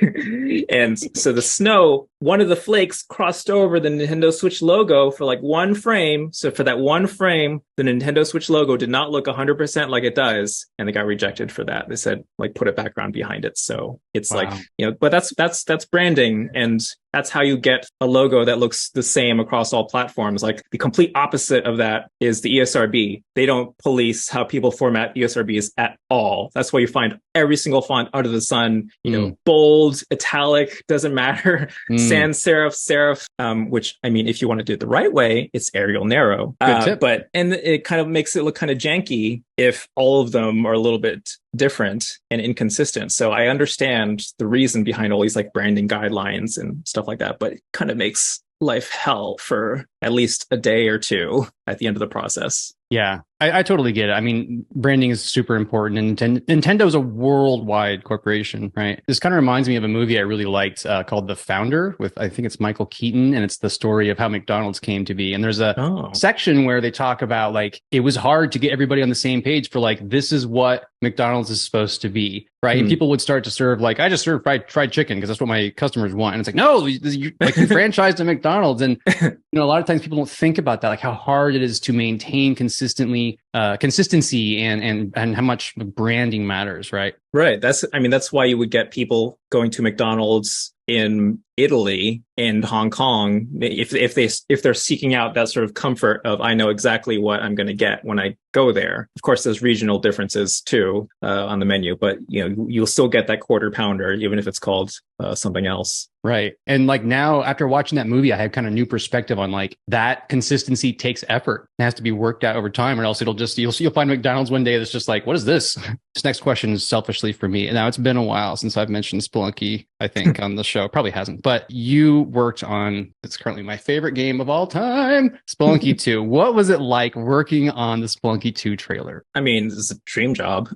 And so the snow, one of the flakes crossed over the Nintendo Switch logo for like one frame. So for that one frame, the Nintendo Switch logo did not look 100% like it does. And they got rejected for that. They said, like, put a background behind it. So it's like, but that's branding. And that's how you get a logo that looks the same across all platforms. Like the complete opposite of that is the ESRB. They don't police how people format ESRBs at all. That's why you find every single font under the sun, bold, italic, doesn't matter, sans serif, which, I mean, if you want to do it the right way, it's Arial narrow. And it kind of makes it look kind of janky if all of them are a little bit different and inconsistent. So I understand the reason behind all these like branding guidelines and stuff like that, but it kind of makes life hell for at least a day or two at the end of the process. Yeah, I totally get it. I mean, branding is super important, and Nintendo is a worldwide corporation, right? This kind of reminds me of a movie I really liked called The Founder with, I think it's Michael Keaton, and it's the story of how McDonald's came to be. And there's a section where they talk about like, it was hard to get everybody on the same page for like, this is what McDonald's is supposed to be, right? And people would start to serve like, I just serve fried chicken because that's what my customers want. And it's like, no, you franchised to McDonald's. And a lot of times people don't think about that, like how hard it is to maintain consistency and how much branding matters, right? Right. That's why you would get people going to McDonald's in Italy and Hong Kong if they're seeking out that sort of comfort of, I know exactly what I'm going to get when I go there. Of course, there's regional differences too on the menu, but you'll still get that quarter pounder even if it's called something else. Right. And like now, after watching that movie, I have kind of new perspective on like that consistency takes effort. It has to be worked out over time, or else you'll find McDonald's one day that's just like, what is this? This next question is selfishly for me. And now it's been a while since I've mentioned Spelunky, I think, on the show. Probably hasn't, but you worked on, it's currently my favorite game of all time, Spelunky 2. What was it like working on the Spelunky 2 trailer? I mean, it's a dream job.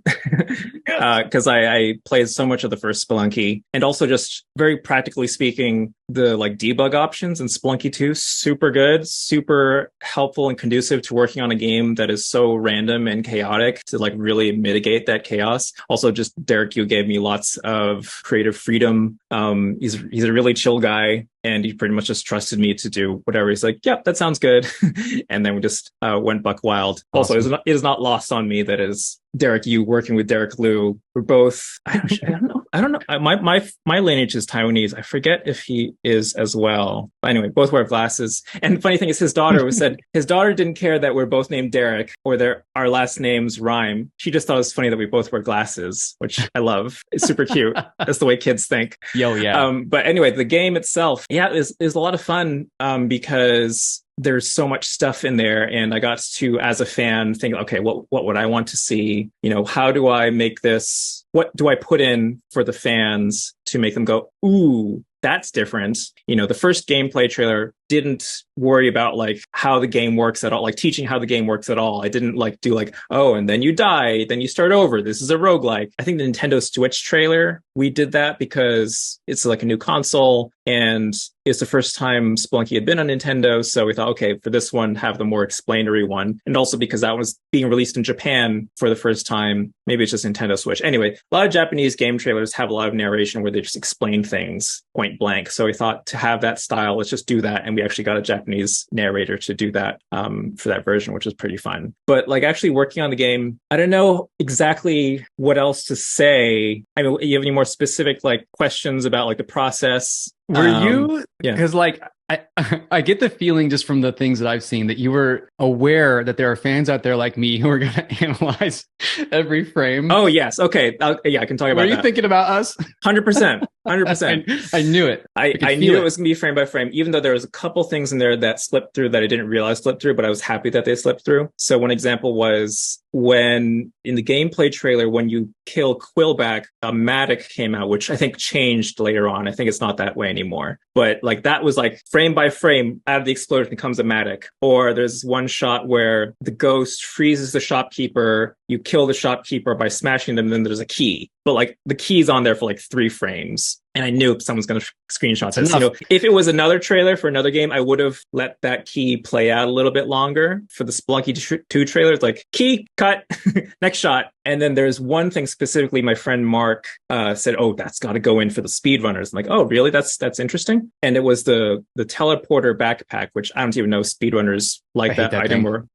because I played so much of the first Spelunky, and also just very practically speaking, the like debug options in Spelunky 2, super good, super helpful and conducive to working on a game that is so random and chaotic to like really mitigate that chaos. Also, just Derek Lieu gave me lots of creative freedom. He's a really chill guy, and he pretty much just trusted me to do whatever. He's like, yep, that sounds good. And then we just went buck wild. Awesome. Also, it is not lost on me that is Derek Lieu working with Derek Lieu. We're both, I don't know. My lineage is Taiwanese. I forget if he is as well. But anyway, both wear glasses. And the funny thing is his daughter said his daughter didn't care that we're both named Derek or our last names rhyme. She just thought it was funny that we both wear glasses, which I love. It's super cute. That's the way kids think. Yo, yeah. But anyway, the game itself, is a lot of fun because there's so much stuff in there, and I got to, as a fan, think, okay, what would I want to see? How do I make this? What do I put in for the fans to make them go, ooh, that's different? The first gameplay trailer didn't worry about like how the game works at all, like teaching how the game works at all. I didn't like do like, oh, and then you die, then you start over. This is a roguelike. I think the Nintendo Switch trailer, we did that because it's like a new console and it's the first time Spelunky had been on Nintendo. So we thought, okay, for this one, have the more explanatory one. And also because that was being released in Japan for the first time, maybe it's just Nintendo Switch. Anyway, a lot of Japanese game trailers have a lot of narration where they just explain things point blank. So we thought to have that style, let's just do that. And we actually got a Japanese narrator to do that for that version, which was pretty fun. But like actually working on the game, I don't know exactly what else to say. I mean, you have any more specific like questions about like the process? Were you? Yeah. Because like I get the feeling just from the things that I've seen that you were aware that there are fans out there like me who are going to analyze every frame. Oh, yes. Okay. Yeah, I can talk about that. Were you thinking about us? 100%. 100%. I knew it. I knew it was going to be frame by frame, even though there was a couple things in there that slipped through that I didn't realize slipped through, but I was happy that they slipped through. So one example was when in the gameplay trailer, when you kill Quillback, a Matic came out, which I think changed later on. I think it's not that way anymore. But like that was like frame by frame, out of the explosion comes a Matic. Or there's one shot where the ghost freezes the shopkeeper, you kill the shopkeeper by smashing them, then there's a key. But like the key's on there for like 3 frames. And I knew someone's going to screenshot this. If it was another trailer for another game, I would have let that key play out a little bit longer. For the Spelunky 2 trailer, it's like, key, cut, next shot. And then there's one thing specifically, my friend Mark said, oh, that's got to go in for the speedrunners. I'm like, oh, really? That's interesting. And it was the teleporter backpack, which I don't even know speedrunners like that item were.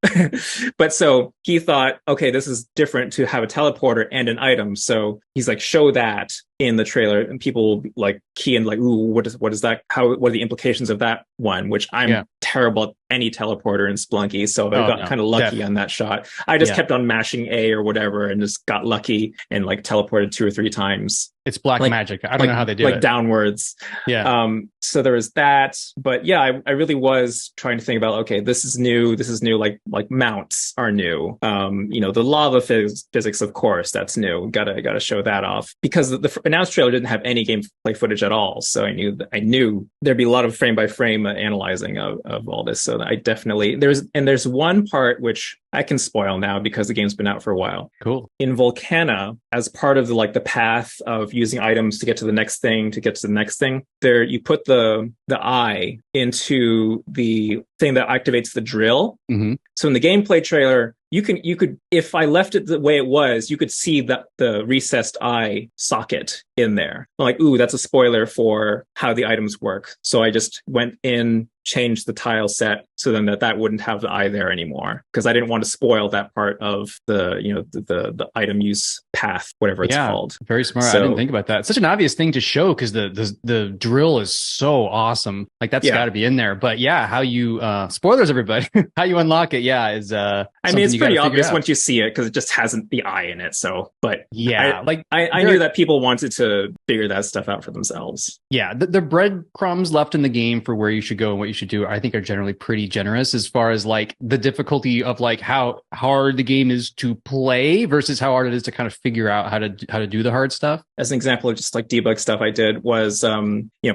But so he thought, okay, this is different to have a teleporter and an item. So he's like, show that in the trailer, and people will like key in like, ooh, what is that? What are the implications of that one? Which I'm terrible at any teleporter in Spelunky, so I got kind of lucky on that shot. I just kept on mashing A or whatever and just got lucky and like teleported 2 or 3 times. It's black magic. I don't know how they do it. Like downwards. Yeah. So there was that. But yeah, I really was trying to think about, okay, this is new. Like mounts are new. The lava physics, of course, that's new. Gotta show that off. Because the announced trailer didn't have any gameplay footage at all. So I knew there'd be a lot of frame by frame analyzing of all this. So I definitely, there's one part which I can spoil now because the game's been out for a while. Cool. In Volcana, as part of the path of using items to get to the next thing, there you put the eye into the thing that activates the drill. Mm-hmm. So in the gameplay trailer, you could, if I left it the way it was, you could see the recessed eye socket in there. I'm like, ooh, that's a spoiler for how the items work. So I just went in, changed the tile set so then that wouldn't have the eye there anymore, because I didn't want to spoil that part of the item use path, whatever it's called. Very smart. I didn't think about that. It's such an obvious thing to show because the drill is so awesome. Like that's got to be in there. But yeah, how you spoilers, everybody, how you unlock it, is I mean, it's pretty obvious once you see it because it just hasn't the eye in it. So, but yeah, I knew that people wanted to figure that stuff out for themselves. Yeah, the breadcrumbs left in the game for where you should go and what you should do, I think, are generally pretty generous as far as like the difficulty of like how hard the game is to play versus how hard it is to kind of figure out how to do the hard stuff. As an example of just like debug stuff I did was,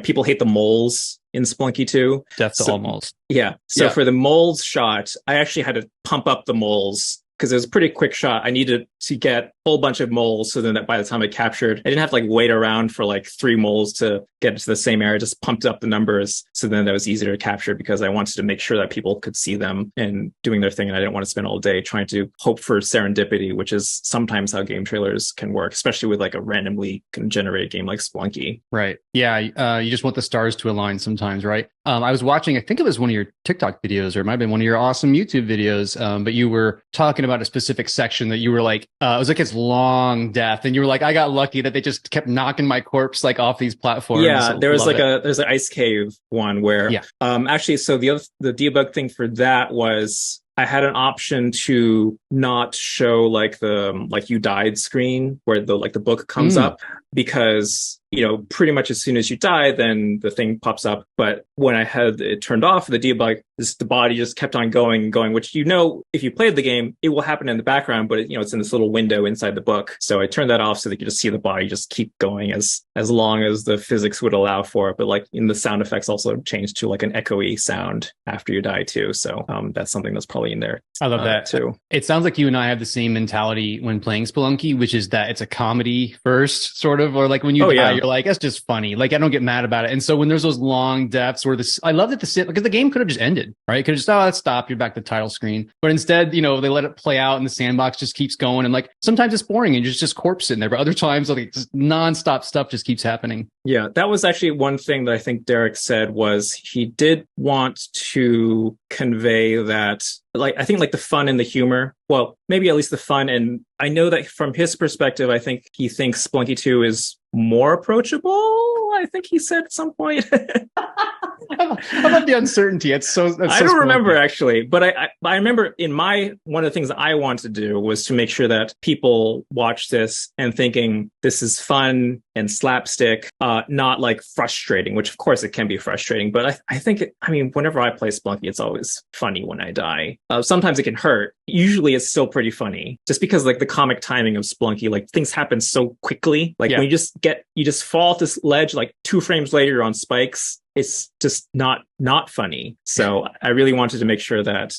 people hate the moles in Spelunky 2. Death to all moles. Yeah. So for the moles shot, I actually had to pump up the moles because it was a pretty quick shot. I needed to get whole bunch of moles. So then that by the time I captured, I didn't have to like wait around for like 3 moles to get to the same area. Just pumped up the numbers. So then that was easier to capture because I wanted to make sure that people could see them and doing their thing. And I didn't want to spend all day trying to hope for serendipity, which is sometimes how game trailers can work, especially with like a randomly generated game like Spelunky. Right. Yeah. You just want the stars to align sometimes, right? I was watching, I think it was one of your TikTok videos, or it might have been one of your awesome YouTube videos, but you were talking about a specific section that you were like, it was like his long death. And you were like, I got lucky that they just kept knocking my corpse like off these platforms. Yeah, there was like there's an ice cave one where, actually, so the debug thing for that was I had an option to not show like the you died screen where the book comes up, because pretty much as soon as you die, then the thing pops up. But when I had it turned off, the debug, the body just kept on going and going, which if you played the game, it will happen in the background, but it's in this little window inside the book. So I turned that off so that you just see the body just keep going as long as the physics would allow for it. But like in the sound effects also changed to like an echoey sound after you die too. So that's something that's probably in there. I love that too. It sounds like you and I have the same mentality when playing Spelunky, which is that it's a comedy first, sort of, or like when you die, you're like, that's just funny. Like I don't get mad about it. And so when there's those long deaths where I love that because the game could have just ended, right? It could have just, let's stop. You're back to the title screen. But instead, they let it play out and the sandbox just keeps going. And like sometimes it's boring and just corpse in there. But other times, like just nonstop stuff just keeps happening. Yeah, that was actually one thing that I think Derek said was he did want to convey that, I think the fun and the humor, well, maybe at least the fun. And I know that from his perspective, I think he thinks Spelunky 2 is more approachable. I think he said at some point. How about the uncertainty? I don't remember actually, but I remember one of the things that I wanted to do was to make sure that people watch this and thinking this is fun and slapstick, not like frustrating, which of course it can be frustrating, but I think whenever I play Spelunky, it's always funny when I die. Sometimes it can hurt. Usually it's still pretty funny just because like the comic timing of Spelunky, like things happen so quickly. Like when you just fall off this ledge, like 2 frames later you're on spikes. It's just not funny. So I really wanted to make sure that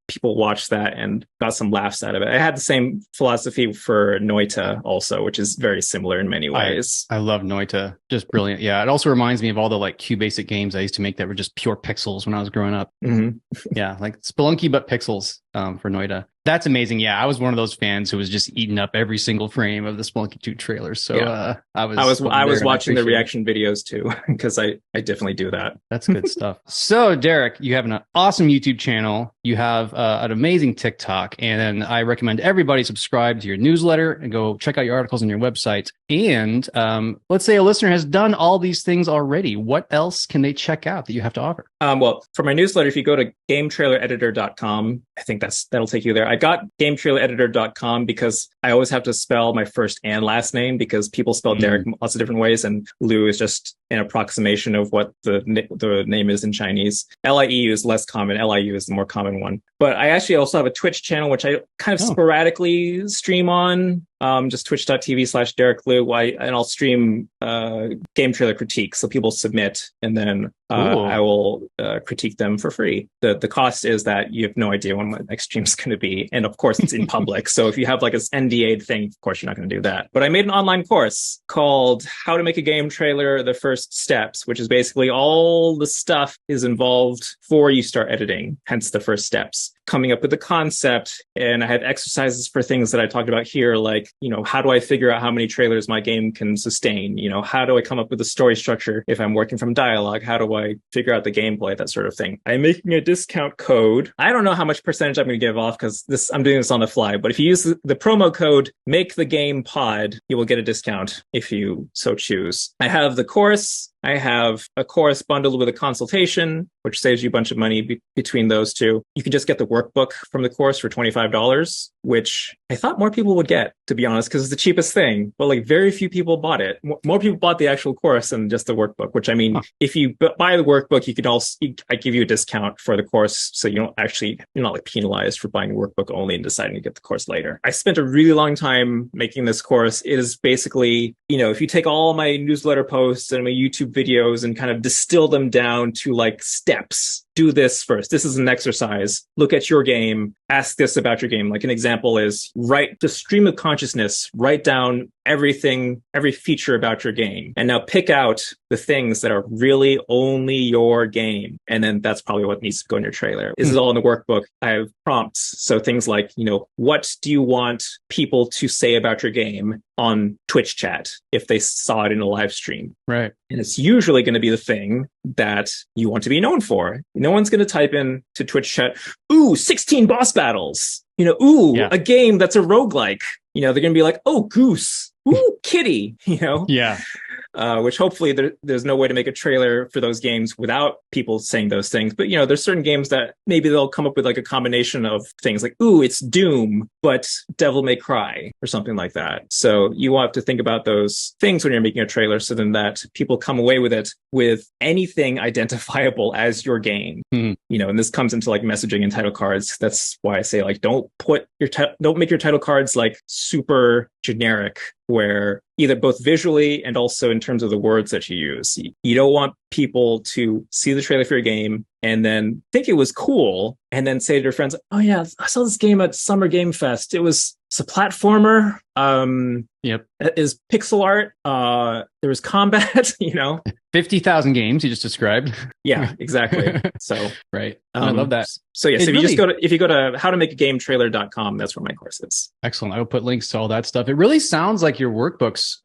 people watched that and got some laughs out of it. I had the same philosophy for Noita also, which is very similar in many ways. I love Noita. Just brilliant. Yeah. It also reminds me of all the like QBasic games I used to make that were just pure pixels when I was growing up. Mm-hmm. Yeah. Like Spelunky, but pixels for Noita. That's amazing. Yeah. I was one of those fans who was just eating up every single frame of the Spelunky 2 trailers. So I was watching the reaction videos too, because I definitely do that. That's good stuff. So Derek, you have an awesome YouTube channel. You have an amazing TikTok, and I recommend everybody subscribe to your newsletter and go check out your articles on your website. And let's say a listener has done all these things already. What else can they check out that you have to offer? Well, for my newsletter, if you go to gametrailereditor.com, I think that'll take you there. I got gametrailereditor.com because I always have to spell my first and last name because people spell Derek lots of different ways, and Lieu is just an approximation of what the name is in Chinese. Lieu is less common. Liu is the more common one. But I actually also have a Twitch channel, which I kind of sporadically stream on. Just twitch.tv/Derek Lieu. And I'll stream game trailer critiques. So people submit, and then I will critique them for free. The cost is that you have no idea when my next stream is going to be. And of course, it's in public. So if you have like this NDA thing, of course, you're not going to do that. But I made an online course called How to Make a Game Trailer, The First Steps, which is basically all the stuff is involved before you start editing, hence the first steps. Coming up with the concept, and I had exercises for things that I talked about here, like, how do I figure out how many trailers my game can sustain? How do I come up with a story structure if I'm working from dialogue? How do I figure out the gameplay, that sort of thing? I'm making a discount code. I don't know how much percentage I'm going to give off because I'm doing this on the fly, but if you use the promo code MakeTheGamePod, you will get a discount if you so choose. I have the course. I have a course bundled with a consultation, which saves you a bunch of money between those two. You can just get the workbook from the course for $25, which I thought more people would get, to be honest, because it's the cheapest thing. But like very few people bought it. More people bought the actual course than just the workbook, which if you buy the workbook, you can also, I give you a discount for the course. So you're not like penalized for buying the workbook only and deciding to get the course later. I spent a really long time making this course. It is basically, if you take all my newsletter posts and my YouTube videos and kind of distill them down to like steps, do this first. This is an exercise. Look at your game. Ask this about your game. Like an example is write the stream of consciousness, write down everything, every feature about your game. And now pick out the things that are really only your game. And then that's probably what needs to go in your trailer. This is all in the workbook. I have prompts. So things like, what do you want people to say about your game on Twitch chat if they saw it in a live stream? Right. And it's usually going to be the thing that you want to be known for. No one's going to type in to Twitch chat, ooh, 16 boss battles. A game that's a roguelike. They're going to be like, oh, goose. Ooh, kitty. Yeah. Which hopefully there's no way to make a trailer for those games without people saying those things. But, there's certain games that maybe they'll come up with like a combination of things like, ooh, it's Doom, but Devil May Cry or something like that. So you want to think about those things when you're making a trailer so then that people come away with it with anything identifiable as your game. And this comes into like messaging and title cards. That's why I say like, don't make your title cards like super generic, where either both visually and also in terms of the words that you use. You don't want people to see the trailer for your game and then think it was cool and then say to their friends, oh yeah, I saw this game at Summer Game Fest. It's a platformer. Is pixel art. There was combat, 50,000 games you just described. Yeah, exactly. So right. I love that. So yes, if you go to howtomakeagametrailer.com, that's where my course is. Excellent. I will put links to all that stuff. It really sounds like your workbooks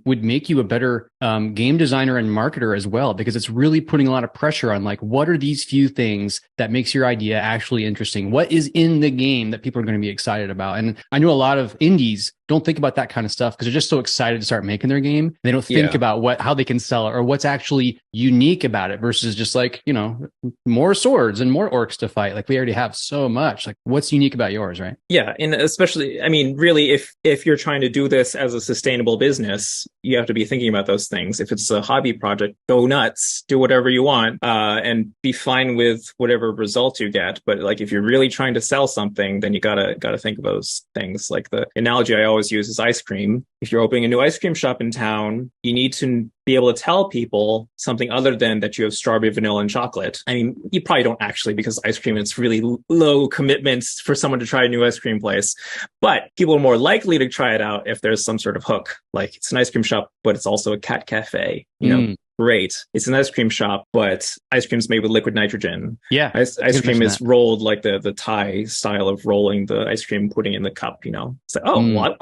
would make you a better game designer and marketer as well, because it's really putting a lot of pressure on like, what are these few things that makes your idea actually interesting? What is in the game that people are going to be excited about? And I know a lot of indies don't think about that kind of stuff because they're just so excited to start making their game. They don't think about how they can sell it or what's actually unique about it versus just like, more swords and more orcs to fight. Like we already have so much. Like what's unique about yours, right? Yeah. And especially, really, if you're trying to do this as a sustainable business, you have to be thinking about those things. If it's a hobby project, go nuts, do whatever you want, and be fine with whatever results you get. But like, if you're really trying to sell something, then you gotta think of those things. Like the analogy I always use is ice cream. If you're opening a new ice cream shop in town, you need to be able to tell people something other than that you have strawberry, vanilla, and chocolate. You probably don't actually, because ice cream, it's really low commitments for someone to try a new ice cream place. But people are more likely to try it out if there's some sort of hook. Like it's an ice cream shop, but it's also a cat cafe. Great. It's an ice cream shop, but ice cream's made with liquid nitrogen. Yeah. Ice cream is rolled like the Thai style of rolling the ice cream, putting in the cup, It's like,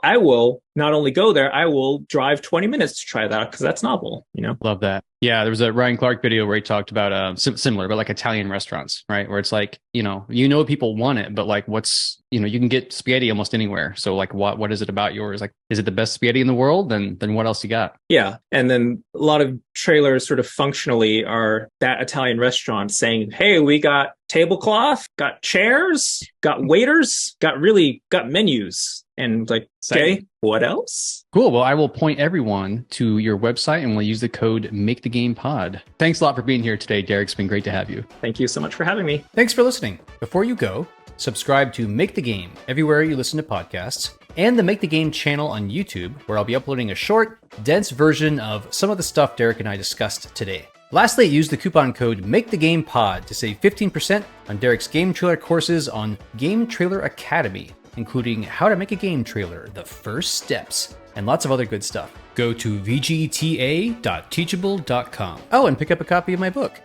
I will not only go there, I will drive 20 minutes to try that because that's novel, Love that. Yeah, there was a Ryan Clark video where he talked about similar, but like Italian restaurants, right? Where it's like, people want it, but like what's, you can get spaghetti almost anywhere. So like what is it about yours? Like, is it the best spaghetti in the world? Then what else you got? Yeah. And then a lot of trailers sort of functionally are that Italian restaurant saying, hey, we got tablecloth, got chairs, got waiters, got menus. And like, okay, what else? Cool. Well, I will point everyone to your website and we'll use the code MakeTheGamePod. Thanks a lot for being here today, Derek. It's been great to have you. Thank you so much for having me. Thanks for listening. Before you go, subscribe to Make the Game everywhere you listen to podcasts and the Make the Game channel on YouTube, where I'll be uploading a short, dense version of some of the stuff Derek and I discussed today. Lastly, use the coupon code MakeTheGamePod to save 15% on Derek's game trailer courses on Game Trailer Academy, including how to make a game trailer, the first steps, and lots of other good stuff. Go to vgta.teachable.com. Oh, and pick up a copy of my book,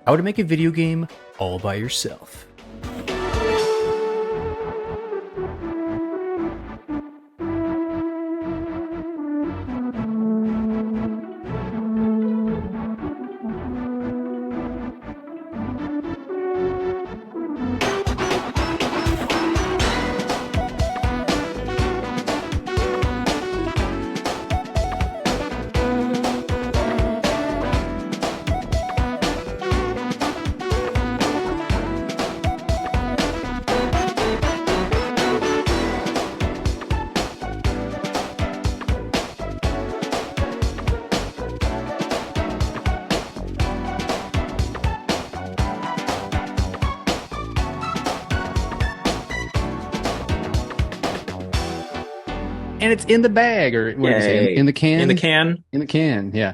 How to Make a Video Game All by Yourself. And it's in the bag, or what do you say? In the can? In the can. In the can, yeah.